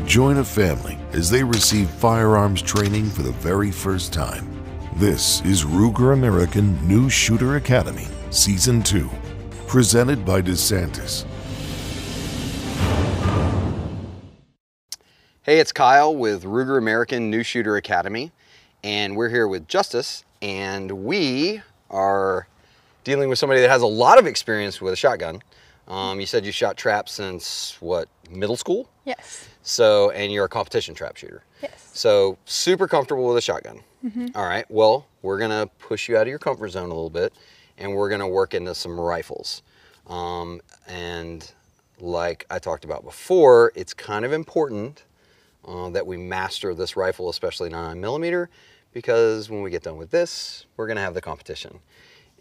Join a family as they receive firearms training for the very first time. This is Ruger American New Shooter Academy, Season 2, presented by DeSantis. Hey, it's Kyle with Ruger American New Shooter Academy, and we're here with Justice, and we are dealing with somebody that has a lot of experience with a shotgun. You said you shot traps since, what, middle school? Yes. So, and you're a competition trap shooter. Yes. So, super comfortable with a shotgun. Mm-hmm. All right, well, we're gonna push you out of your comfort zone a little bit, and we're gonna work into some rifles. And like I talked about before, it's kind of important that we master this rifle, especially 9mm, because when we get done with this, we're gonna have the competition.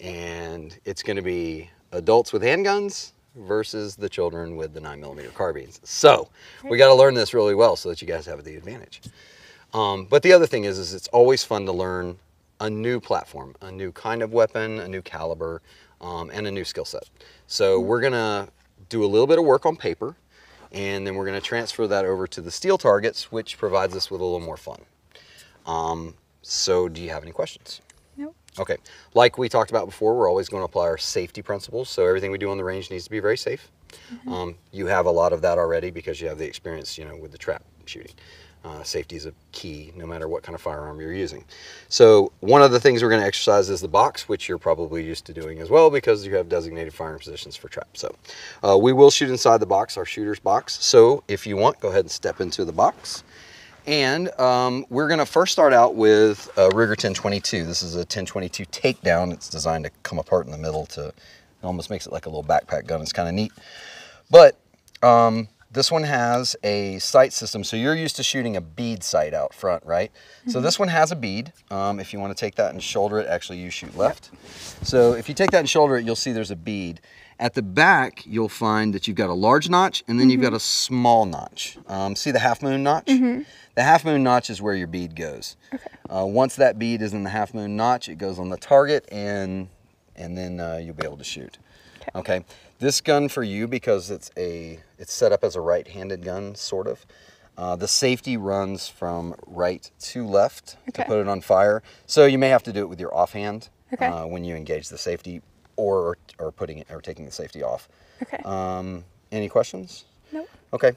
And it's gonna be adults with handguns versus the children with the 9mm carbines. So we gotta learn this really well so that you guys have the advantage. But the other thing is it's always fun to learn a new platform, a new kind of weapon, a new caliber, and a new skill set. So we're gonna do a little bit of work on paper, and then we're going to transfer that over to the steel targets, which provides us with a little more fun. So do you have any questions? Nope. Okay. Like we talked about before, we're always going to apply our safety principles. So everything we do on the range needs to be very safe. Mm-hmm. You have a lot of that already because you have the experience, you know, with the trap shooting. Safety is a key no matter what kind of firearm you're using. So one of the things we're going to exercise is the box, which you're probably used to doing as well because you have designated firing positions for trap. So we will shoot inside the box, our shooter's box. So if you want, go ahead and step into the box. And we're going to first start out with a Ruger 1022. This is a 1022 Takedown. It's designed to come apart in the middle it almost makes it like a little backpack gun. It's kind of neat. But this one has a sight system. So you're used to shooting a bead sight out front, right? Mm-hmm. So this one has a bead. If you want to take that and shoulder it, actually you shoot left. Yep. So if you take that and shoulder it, you'll see there's a bead. At the back, you'll find that you've got a large notch and then you've got a small notch. See the half moon notch? Mm-hmm. The half moon notch is where your bead goes. Okay. Once that bead is in the half moon notch, it goes on the target and then you'll be able to shoot. Okay. This gun for you, because it's set up as a right-handed gun, sort of. The safety runs from right to left to put it on fire. So you may have to do it with your offhand when you engage the safety, or taking the safety off. Okay. Any questions? Nope. Okay.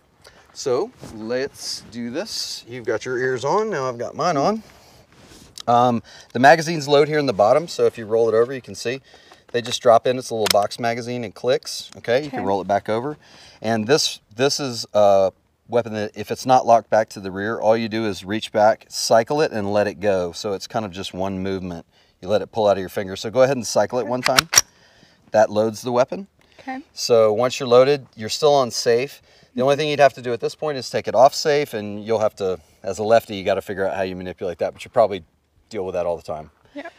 So let's do this. You've got your ears on. Now I've got mine on. The magazine's load here in the bottom. So if you roll it over, you can see. They just drop in. It's a little box magazine and clicks. Okay, you can roll it back over. And this is a weapon that if it's not locked back to the rear, all you do is reach back, cycle it, and let it go. So it's kind of just one movement. You let it pull out of your finger. So go ahead and cycle it one time. That loads the weapon. Okay. So once you're loaded, you're still on safe. The only thing you'd have to do at this point is take it off safe, and you'll have to, as a lefty, you got to figure out how you manipulate that, but you probably deal with that all the time. Yeah.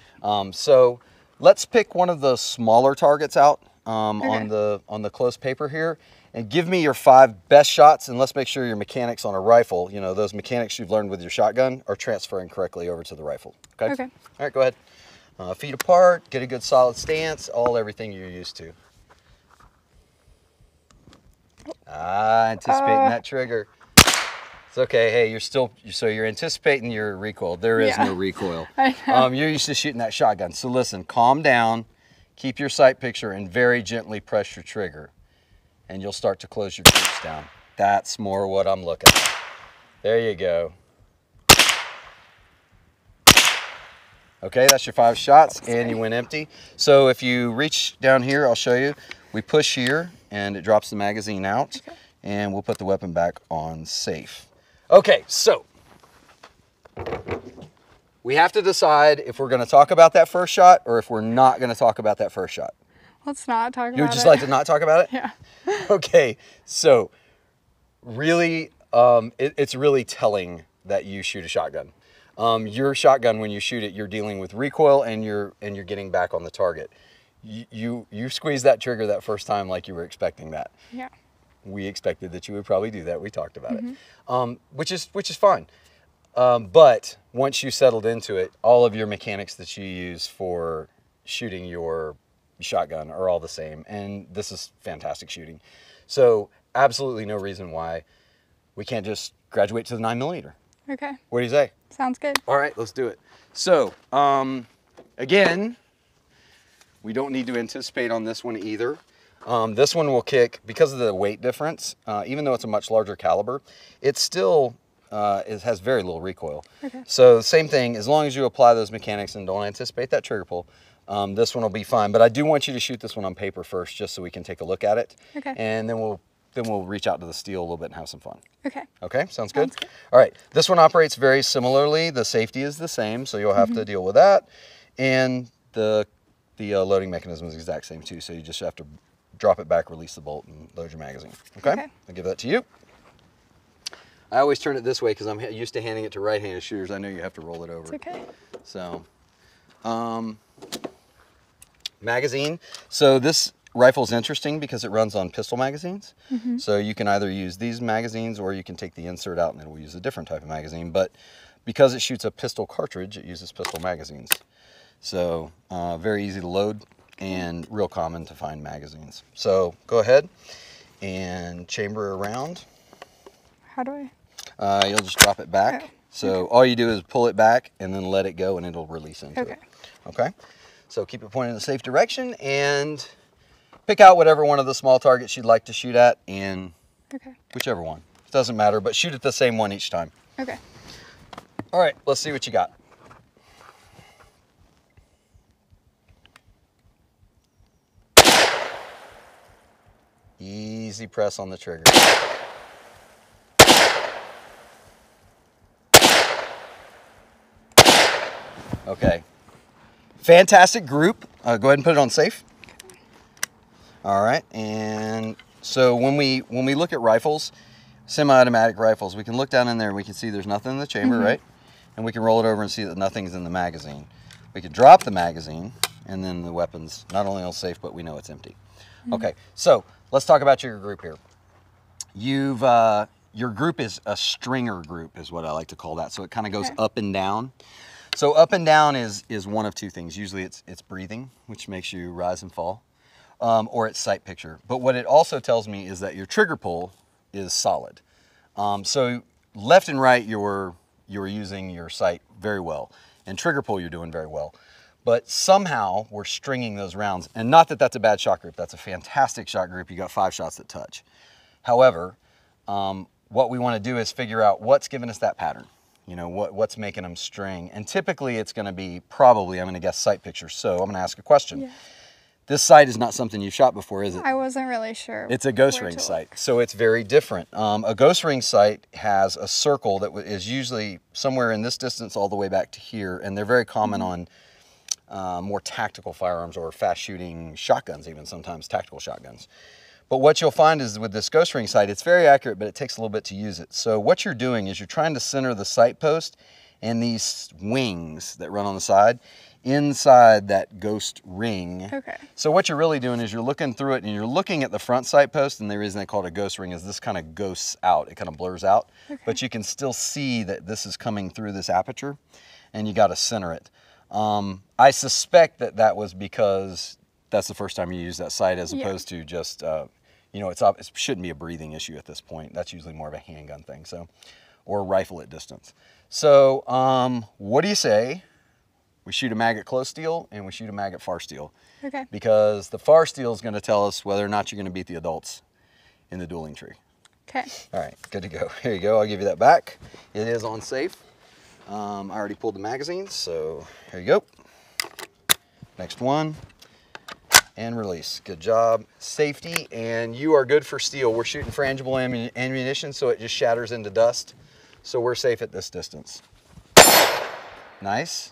So let's pick one of the smaller targets out on the close paper here, and give me your 5 best shots, and let's make sure your mechanics on a rifle, you know, those mechanics you've learned with your shotgun, are transferring correctly over to the rifle. Okay? Okay. All right, go ahead. Feet apart, get a good solid stance, everything you're used to. Anticipating that trigger. It's okay. Hey, you're anticipating your recoil. There is no recoil. You're used to shooting that shotgun. So listen, calm down, keep your sight picture, and very gently press your trigger. And you'll start to close your creeps down. That's more what I'm looking at. There you go. Okay, that's your 5 shots, and you went empty. So if you reach down here, I'll show you. We push here, and it drops the magazine out, and we'll put the weapon back on safe. Okay, so we have to decide if we're going to talk about that first shot or if we're not going to talk about that first shot. Let's not talk about it. You would just like to not talk about it? Yeah. Okay, so really, it's really telling that you shoot a shotgun. Your shotgun, when you shoot it, you're dealing with recoil and you're getting back on the target. You squeezed that trigger that first time like you were expecting that. Yeah. We expected that you would probably do that. We talked about it, which is fine. But once you settled into it, all of your mechanics that you use for shooting your shotgun are all the same, and this is fantastic shooting. So absolutely no reason why we can't just graduate to the 9mm. Okay. What do you say? Sounds good. All right, let's do it. So, again, we don't need to anticipate on this one either. This one will kick, because of the weight difference, even though it's a much larger caliber, it still it has very little recoil. Okay. So same thing, as long as you apply those mechanics and don't anticipate that trigger pull, this one will be fine. But I do want you to shoot this one on paper first, just so we can take a look at it. Okay. And then we'll reach out to the steel a little bit and have some fun. Okay. Okay, sounds good? All right, this one operates very similarly. The safety is the same, so you'll have to deal with that. And the loading mechanism is the exact same too, so you just have to drop it back, release the bolt, and load your magazine. Okay? I'll give that to you. I always turn it this way because I'm used to handing it to right-handed shooters. I know you have to roll it over. It's okay. So, magazine. So this rifle is interesting because it runs on pistol magazines. So you can either use these magazines or you can take the insert out and it will use a different type of magazine. But because it shoots a pistol cartridge, it uses pistol magazines. So very easy to load and real common to find magazines. So go ahead and chamber around. How do I? You'll just drop it back. Oh, so all you do is pull it back and then let it go and it'll release into it. Okay. So keep it pointed in a safe direction and pick out whatever one of the small targets you'd like to shoot at, and whichever one. It doesn't matter, but shoot at the same one each time. Okay. All right, let's see what you got. Easy press on the trigger. Okay. Fantastic group. Go ahead and put it on safe. All right, and so when we look at rifles, semi-automatic rifles, we can look down in there and we can see there's nothing in the chamber, right? And we can roll it over and see that nothing's in the magazine. We can drop the magazine and then the weapon's not only on safe, but we know it's empty. Okay, so let's talk about your group here. Your group is a stringer group is what I like to call that. So it kind of goes up and down. So up and down is one of two things. Usually it's breathing, which makes you rise and fall. Or it's sight picture. But what it also tells me is that your trigger pull is solid. So left and right, you're using your sight very well, and trigger pull you're doing very well. But somehow we're stringing those rounds, and not that that's a bad shot group. That's a fantastic shot group. You got 5 shots that touch. However, what we want to do is figure out what's giving us that pattern. You know, what's making them string, and typically it's going to be probably, I'm going to guess, sight picture. So I'm going to ask a question. Yeah. This sight is not something you've shot before, is it? I wasn't really sure. It's a ghost ring sight, so it's very different. A ghost ring sight has a circle that is usually somewhere in this distance all the way back to here, and they're very common on more tactical firearms or fast shooting shotguns, even sometimes tactical shotguns. But what you'll find is with this ghost ring sight, it's very accurate, but it takes a little bit to use it. So what you're doing is you're trying to center the sight post and these wings that run on the side inside that ghost ring. Okay. So what you're really doing is you're looking through it and you're looking at the front sight post, and the reason they call it a ghost ring is this kind of ghosts out. It kind of blurs out, but you can still see that this is coming through this aperture, and you got to center it. I suspect that was because that's the first time you use that sight, as opposed to just, you know, it shouldn't be a breathing issue at this point. That's usually more of a handgun thing, so, or a rifle at distance. So what do you say we shoot a mag at close steel and we shoot a mag at far steel? Okay. Because the far steel is going to tell us whether or not you're going to beat the adults in the dueling tree. Okay. All right, good to go. Here you go, I'll give you that back. It is on safe. I already pulled the magazines, so here you go. Next one. And release. Good job. Safety, and you are good for steel. We're shooting frangible ammunition, so it just shatters into dust. So we're safe at this distance. Nice.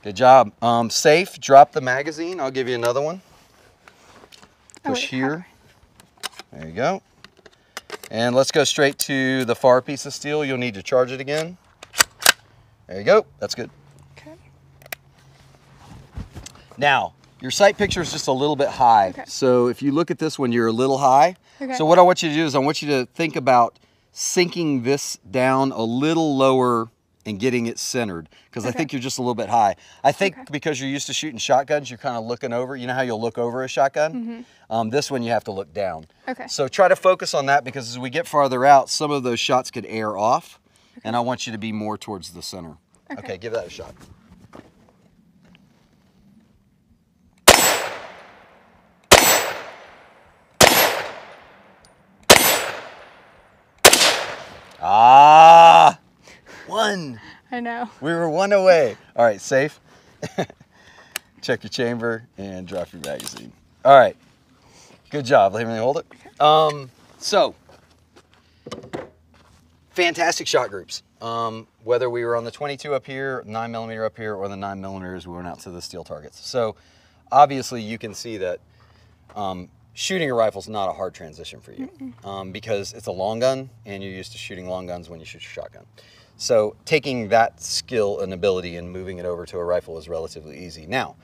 Good job. Safe. Drop the magazine. I'll give you another one. Push here. There you go. And let's go straight to the far piece of steel. You'll need to charge it again. There you go. That's good. Okay. Now, your sight picture is just a little bit high. Okay. So if you look at this one, you're a little high. Okay. So what I want you to do is I want you to think about sinking this down a little lower and getting it centered, because I think you're just a little bit high. I think because you're used to shooting shotguns, you're kind of looking over. You know how you'll look over a shotgun? This one you have to look down. Okay. So try to focus on that, because as we get farther out, some of those shots could air off, and I want you to be more towards the center. Okay, give that a shot. Ah! One. I know. We were one away. All right, safe. Check your chamber and drop your magazine. All right. Good job. Let me hold it. So, fantastic shot groups. Whether we were on the 22 up here, 9mm up here, or the 9mm, we went out to the steel targets. So, obviously, you can see that shooting a rifle is not a hard transition for you, because it's a long gun, and you're used to shooting long guns when you shoot your shotgun. So taking that skill and ability and moving it over to a rifle is relatively easy. Now,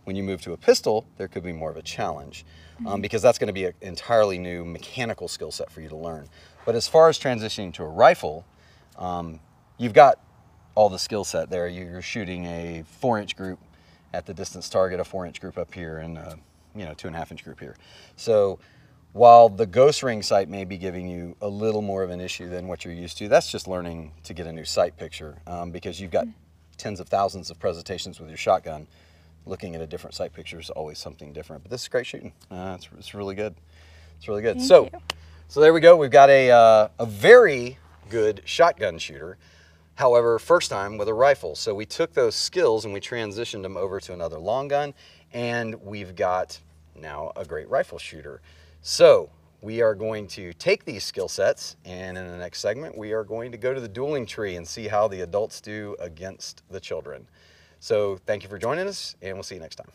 when you move to a pistol, there could be more of a challenge, because that's going to be an entirely new mechanical skill set for you to learn. But as far as transitioning to a rifle, you've got all the skill set there. You're shooting a 4-inch group at the distance target, a 4-inch group up here, and 2.5-inch group here. So while the ghost ring sight may be giving you a little more of an issue than what you're used to, that's just learning to get a new sight picture, because you've got tens of thousands of presentations with your shotgun. Looking at a different sight picture is always something different. But this is great shooting. It's really good. It's really good. So there we go. We've got a very good shotgun shooter. However, first time with a rifle. So we took those skills and we transitioned them over to another long gun, and we've got now a great rifle shooter. So we are going to take these skill sets, and in the next segment, we are going to go to the dueling tree and see how the adults do against the children. So thank you for joining us, and we'll see you next time.